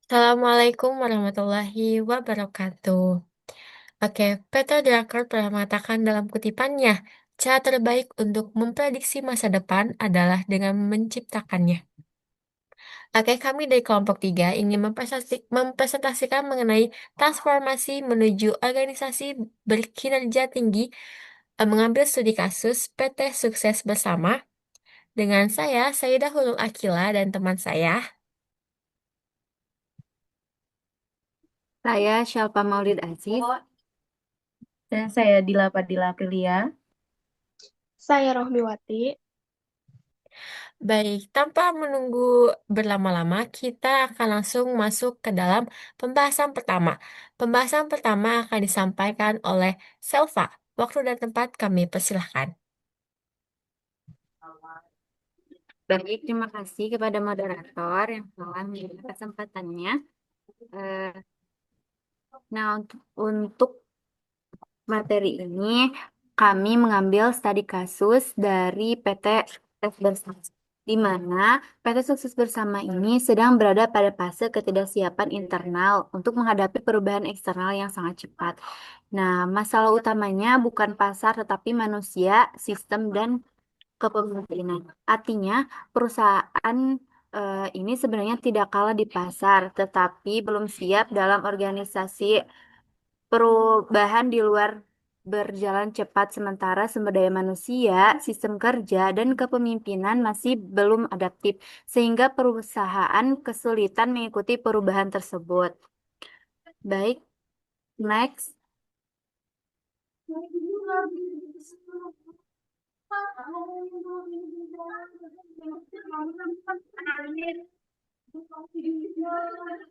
Assalamualaikum warahmatullahi wabarakatuh. Oke, Peter Drucker pernah mengatakan dalam kutipannya, cara terbaik untuk memprediksi masa depan adalah dengan menciptakannya. Oke, kami dari kelompok 3 ingin mempresentasikan mengenai transformasi menuju organisasi berkinerja tinggi, mengambil studi kasus PT Sukses Bersama dengan saya, Saidah Hulul Akila dan teman saya. Saya Syalpa Maulid Aziz. Dan saya Dila Padilla Aprilia. Saya Rohmiwati. Baik, tanpa menunggu berlama-lama, kita akan langsung masuk ke dalam pembahasan pertama. Pembahasan pertama akan disampaikan oleh Selva. Waktu dan tempat kami persilahkan. Baik, terima kasih kepada moderator yang telah memberikan kesempatannya. Eh, Nah, untuk materi ini, kami mengambil studi kasus dari PT Sukses Bersama, di mana PT Sukses Bersama ini sedang berada pada fase ketidaksiapan internal untuk menghadapi perubahan eksternal yang sangat cepat. Nah, masalah utamanya bukan pasar, tetapi manusia, sistem, dan kepemimpinan. Artinya, perusahaan ini sebenarnya tidak kalah di pasar, tetapi belum siap dalam organisasi perubahan di luar berjalan cepat, sementara sumber daya manusia, sistem kerja, dan kepemimpinan masih belum adaptif, sehingga perusahaan kesulitan mengikuti perubahan tersebut. Baik, next.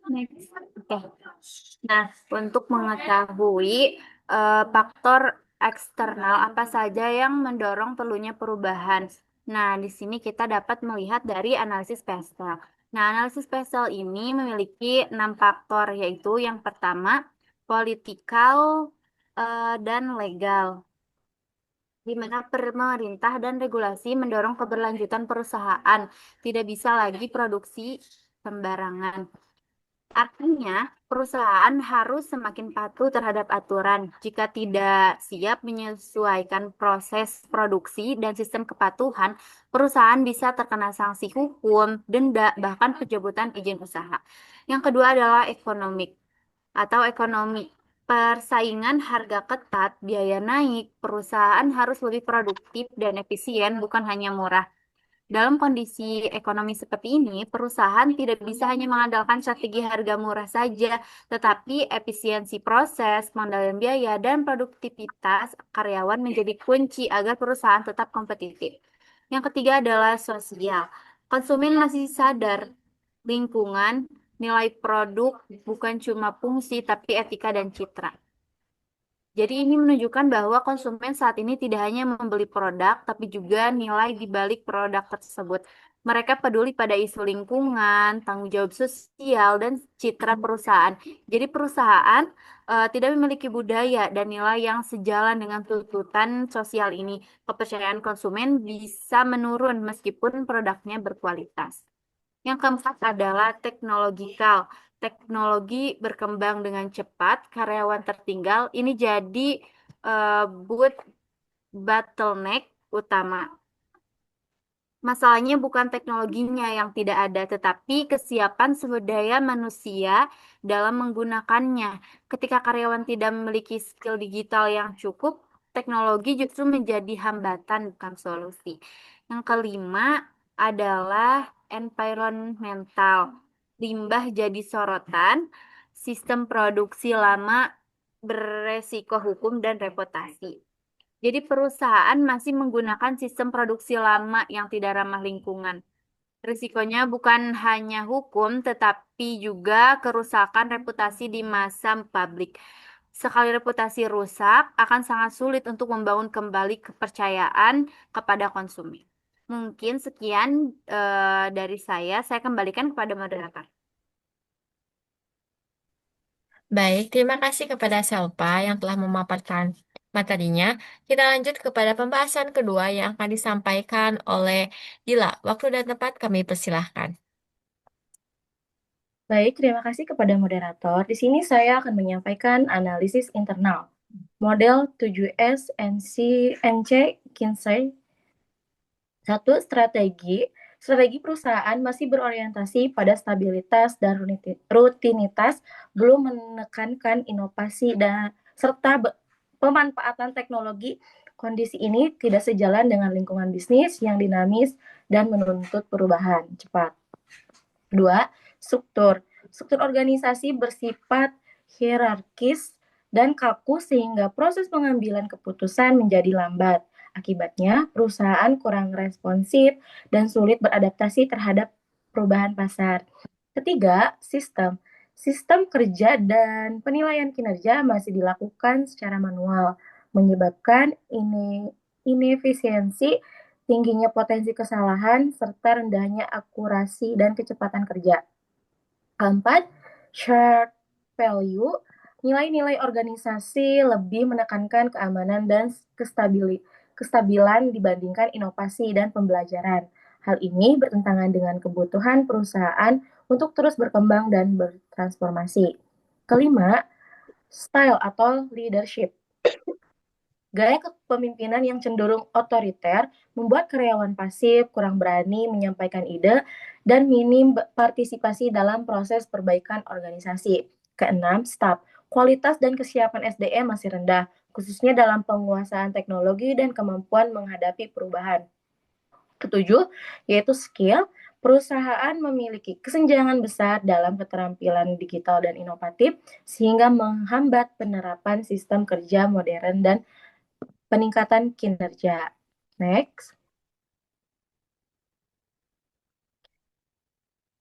Next. Oke. Nah, untuk mengetahui faktor eksternal apa saja yang mendorong perlunya perubahan. Nah, di sini kita dapat melihat dari analisis PESTEL. Nah, analisis PESTEL ini memiliki 6 faktor, yaitu yang pertama, politikal dan legal, di mana pemerintah dan regulasi mendorong keberlanjutan perusahaan, tidak bisa lagi produksi sembarangan. Artinya, perusahaan harus semakin patuh terhadap aturan. Jika tidak siap menyesuaikan proses produksi dan sistem kepatuhan, perusahaan bisa terkena sanksi hukum, denda, bahkan pencabutan izin usaha. Yang kedua adalah ekonomi. Persaingan harga ketat, biaya naik, perusahaan harus lebih produktif dan efisien, bukan hanya murah. Dalam kondisi ekonomi seperti ini, perusahaan tidak bisa hanya mengandalkan strategi harga murah saja, tetapi efisiensi proses, pengendalian biaya, dan produktivitas karyawan menjadi kunci agar perusahaan tetap kompetitif. Yang ketiga adalah sosial. Konsumen masih sadar lingkungan, nilai produk bukan cuma fungsi, tapi etika dan citra. Jadi ini menunjukkan bahwa konsumen saat ini tidak hanya membeli produk, tapi juga nilai di balik produk tersebut. Mereka peduli pada isu lingkungan, tanggung jawab sosial, dan citra perusahaan. Jadi perusahaan tidak memiliki budaya dan nilai yang sejalan dengan tuntutan sosial ini. Kepercayaan konsumen bisa menurun meskipun produknya berkualitas. Yang keempat adalah teknologikal. Teknologi berkembang dengan cepat, karyawan tertinggal. Ini jadi buat bottleneck utama. Masalahnya bukan teknologinya yang tidak ada, tetapi kesiapan sumber daya manusia dalam menggunakannya. Ketika karyawan tidak memiliki skill digital yang cukup, teknologi justru menjadi hambatan, bukan solusi. Yang kelima adalah environmental. Limbah jadi sorotan, sistem produksi lama beresiko hukum dan reputasi. Jadi perusahaan masih menggunakan sistem produksi lama yang tidak ramah lingkungan. Risikonya bukan hanya hukum, tetapi juga kerusakan reputasi di masa publik. Sekali reputasi rusak, akan sangat sulit untuk membangun kembali kepercayaan kepada konsumen. Mungkin sekian dari saya kembalikan kepada moderator. Baik, terima kasih kepada Selpa yang telah memaparkan materinya. Kita lanjut kepada pembahasan kedua yang akan disampaikan oleh Dila. Waktu dan tempat kami persilahkan. Baik, terima kasih kepada moderator. Di sini saya akan menyampaikan analisis internal. Model 7S NC Kinsey. Satu, strategi. Strategi perusahaan masih berorientasi pada stabilitas dan rutinitas, belum menekankan inovasi dan serta pemanfaatan teknologi. Kondisi ini tidak sejalan dengan lingkungan bisnis yang dinamis dan menuntut perubahan cepat. Dua, struktur. Struktur organisasi bersifat hierarkis dan kaku sehingga proses pengambilan keputusan menjadi lambat. Akibatnya, perusahaan kurang responsif dan sulit beradaptasi terhadap perubahan pasar. Ketiga, sistem. Sistem kerja dan penilaian kinerja masih dilakukan secara manual, menyebabkan inefisiensi, tingginya potensi kesalahan, serta rendahnya akurasi dan kecepatan kerja. Keempat, shared value. Nilai-nilai organisasi lebih menekankan keamanan dan kestabilan dibandingkan inovasi dan pembelajaran. Hal ini bertentangan dengan kebutuhan perusahaan untuk terus berkembang dan bertransformasi. Kelima, style atau leadership. Gaya kepemimpinan yang cenderung otoriter membuat karyawan pasif, kurang berani menyampaikan ide, dan minim partisipasi dalam proses perbaikan organisasi. Keenam, staff. Kualitas dan kesiapan SDM masih rendah, khususnya dalam penguasaan teknologi dan kemampuan menghadapi perubahan. Ketujuh, yaitu skill. Perusahaan memiliki kesenjangan besar dalam keterampilan digital dan inovatif, sehingga menghambat penerapan sistem kerja modern dan peningkatan kinerja. Next.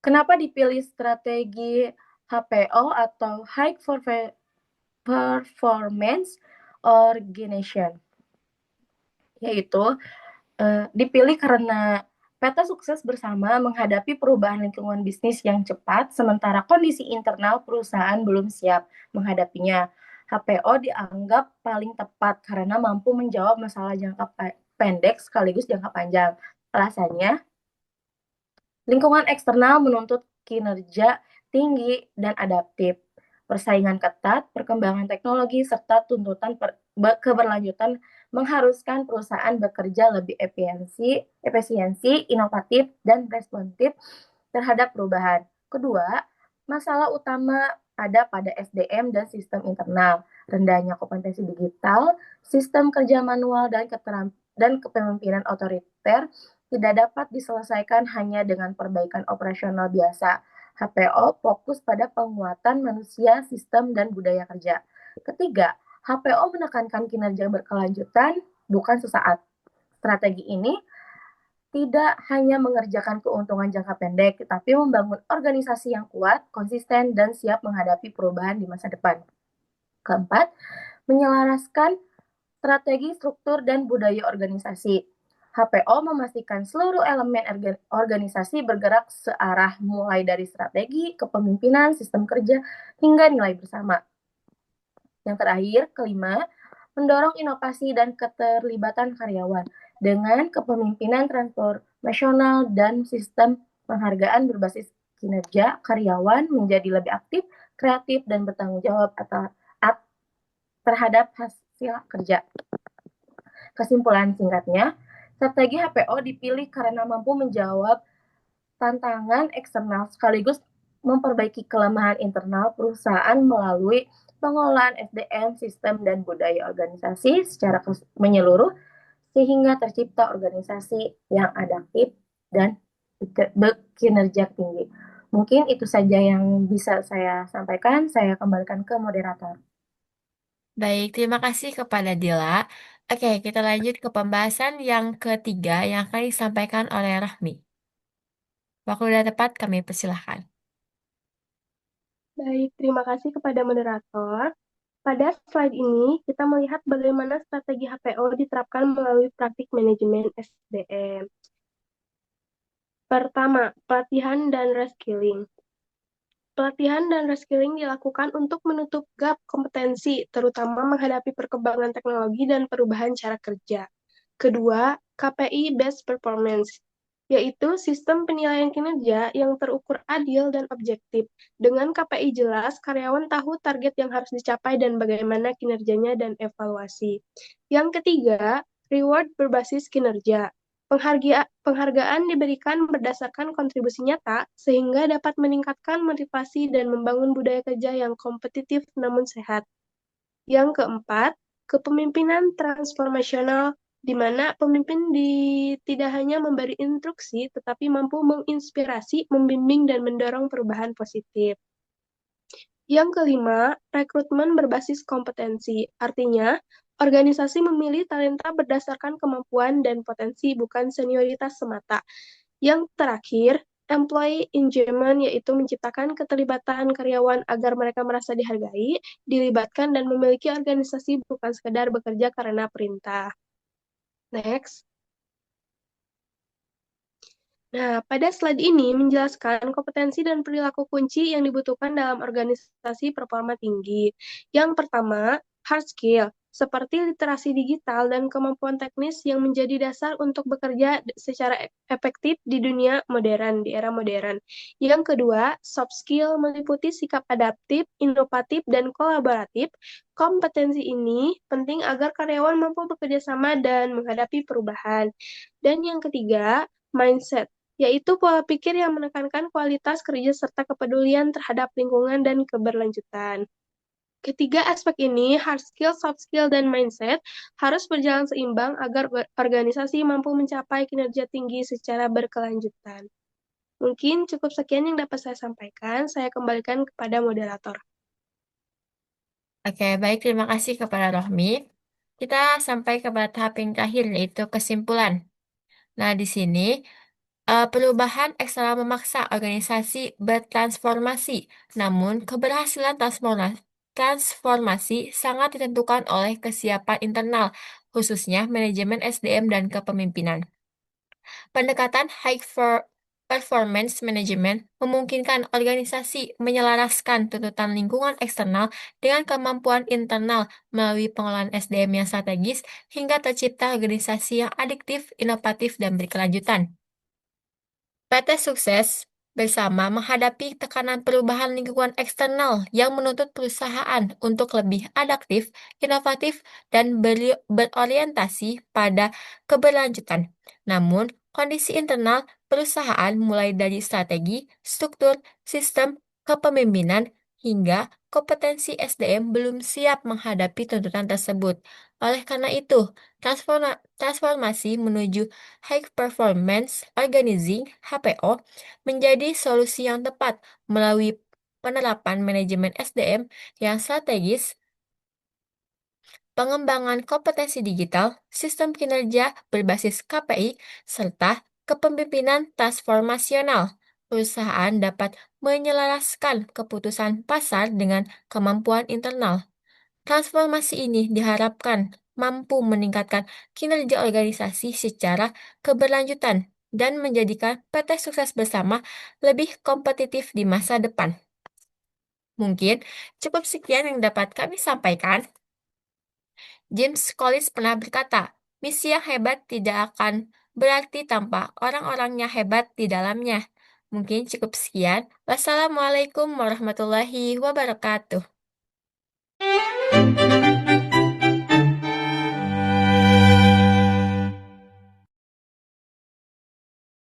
Kenapa dipilih strategi HPO atau High Performance Organization? Yaitu dipilih karena peta sukses bersama menghadapi perubahan lingkungan bisnis yang cepat, sementara kondisi internal perusahaan belum siap menghadapinya. HPO dianggap paling tepat karena mampu menjawab masalah jangka pendek sekaligus jangka panjang. Alasannya, lingkungan eksternal menuntut kinerja tinggi dan adaptif, persaingan ketat, perkembangan teknologi, serta tuntutan keberlanjutan mengharuskan perusahaan bekerja lebih efisiensi, inovatif, dan responsif terhadap perubahan. Kedua, masalah utama ada pada SDM dan sistem internal, rendahnya kompetensi digital, sistem kerja manual, dan kepemimpinan otoriter tidak dapat diselesaikan hanya dengan perbaikan operasional biasa. HPO fokus pada penguatan manusia, sistem, dan budaya kerja. Ketiga, HPO menekankan kinerja berkelanjutan, bukan sesaat. Strategi ini tidak hanya mengerjakan keuntungan jangka pendek, tetapi membangun organisasi yang kuat, konsisten, dan siap menghadapi perubahan di masa depan. Keempat, menyelaraskan strategi, struktur, dan budaya organisasi. HPO memastikan seluruh elemen organisasi bergerak searah, mulai dari strategi, kepemimpinan, sistem kerja, hingga nilai bersama. Yang terakhir, kelima, mendorong inovasi dan keterlibatan karyawan dengan kepemimpinan transformasional dan sistem penghargaan berbasis kinerja. Karyawan menjadi lebih aktif, kreatif, dan bertanggung jawab terhadap hasil kerja. Kesimpulan singkatnya, strategi HPO dipilih karena mampu menjawab tantangan eksternal sekaligus memperbaiki kelemahan internal perusahaan melalui pengelolaan SDM, sistem, dan budaya organisasi secara menyeluruh sehingga tercipta organisasi yang adaptif dan berkinerja tinggi. Mungkin itu saja yang bisa saya sampaikan. Saya kembalikan ke moderator. Baik, terima kasih kepada Dila. Oke, kita lanjut ke pembahasan yang ketiga yang akan disampaikan oleh Rahmi. Waktu sudah tepat, kami persilahkan. Baik, terima kasih kepada moderator. Pada slide ini, kita melihat bagaimana strategi HPO diterapkan melalui praktik manajemen SDM. Pertama, pelatihan dan reskilling. Pelatihan dan reskilling dilakukan untuk menutup gap kompetensi, terutama menghadapi perkembangan teknologi dan perubahan cara kerja. Kedua, KPI Best Performance. yaitu sistem penilaian kinerja yang terukur adil dan objektif. Dengan KPI jelas, karyawan tahu target yang harus dicapai dan bagaimana kinerjanya dan evaluasi. Yang ketiga, reward berbasis kinerja. Penghargaan diberikan berdasarkan kontribusi nyata sehingga dapat meningkatkan motivasi dan membangun budaya kerja yang kompetitif namun sehat. Yang keempat, kepemimpinan transformasional di mana pemimpin tidak hanya memberi instruksi, tetapi mampu menginspirasi, membimbing, dan mendorong perubahan positif. Yang kelima, rekrutmen berbasis kompetensi. Artinya, organisasi memilih talenta berdasarkan kemampuan dan potensi, bukan senioritas semata. Yang terakhir, employee engagement, yaitu menciptakan keterlibatan karyawan agar mereka merasa dihargai, dilibatkan, dan memiliki organisasi bukan sekedar bekerja karena perintah. Next. Nah, pada slide ini menjelaskan kompetensi dan perilaku kunci yang dibutuhkan dalam organisasi performa tinggi. Yang pertama, hard skill, seperti literasi digital dan kemampuan teknis yang menjadi dasar untuk bekerja secara efektif di dunia modern, di era modern. Yang kedua, soft skill meliputi sikap adaptif, inovatif, dan kolaboratif. Kompetensi ini penting agar karyawan mampu bekerja sama dan menghadapi perubahan. Dan yang ketiga, mindset, yaitu pola pikir yang menekankan kualitas kerja serta kepedulian terhadap lingkungan dan keberlanjutan. Ketiga aspek ini, hard skill, soft skill, dan mindset, harus berjalan seimbang agar organisasi mampu mencapai kinerja tinggi secara berkelanjutan. Mungkin cukup sekian yang dapat saya sampaikan. Saya kembalikan kepada moderator. Oke, baik, terima kasih kepada Rohmi. Kita sampai kepada tahap yang terakhir, yaitu kesimpulan. Nah, di sini perubahan eksternal memaksa organisasi bertransformasi, namun keberhasilan transformasi sangat ditentukan oleh kesiapan internal, khususnya manajemen SDM dan kepemimpinan. Pendekatan performance management memungkinkan organisasi menyelaraskan tuntutan lingkungan eksternal dengan kemampuan internal melalui pengelolaan SDM yang strategis hingga tercipta organisasi yang adiktif, inovatif, dan berkelanjutan. PT Sukses bersama menghadapi tekanan perubahan lingkungan eksternal yang menuntut perusahaan untuk lebih adaptif, inovatif, dan berorientasi pada keberlanjutan. Namun, kondisi internal perusahaan mulai dari strategi, struktur, sistem, kepemimpinan, hingga kompetensi SDM belum siap menghadapi tuntutan tersebut. Oleh karena itu, transformasi menuju High Performance Organizing (HPO) menjadi solusi yang tepat melalui penerapan manajemen SDM yang strategis, pengembangan kompetensi digital, sistem kinerja berbasis KPI, serta kepemimpinan transformasional. Perusahaan dapat menyelaraskan keputusan pasar dengan kemampuan internal. Transformasi ini diharapkan mampu meningkatkan kinerja organisasi secara keberlanjutan dan menjadikan PT Sukses Bersama lebih kompetitif di masa depan. Mungkin cukup sekian yang dapat kami sampaikan. James Collins pernah berkata, misi yang hebat tidak akan berarti tanpa orang-orangnya hebat di dalamnya. Mungkin cukup sekian. Wassalamualaikum warahmatullahi wabarakatuh.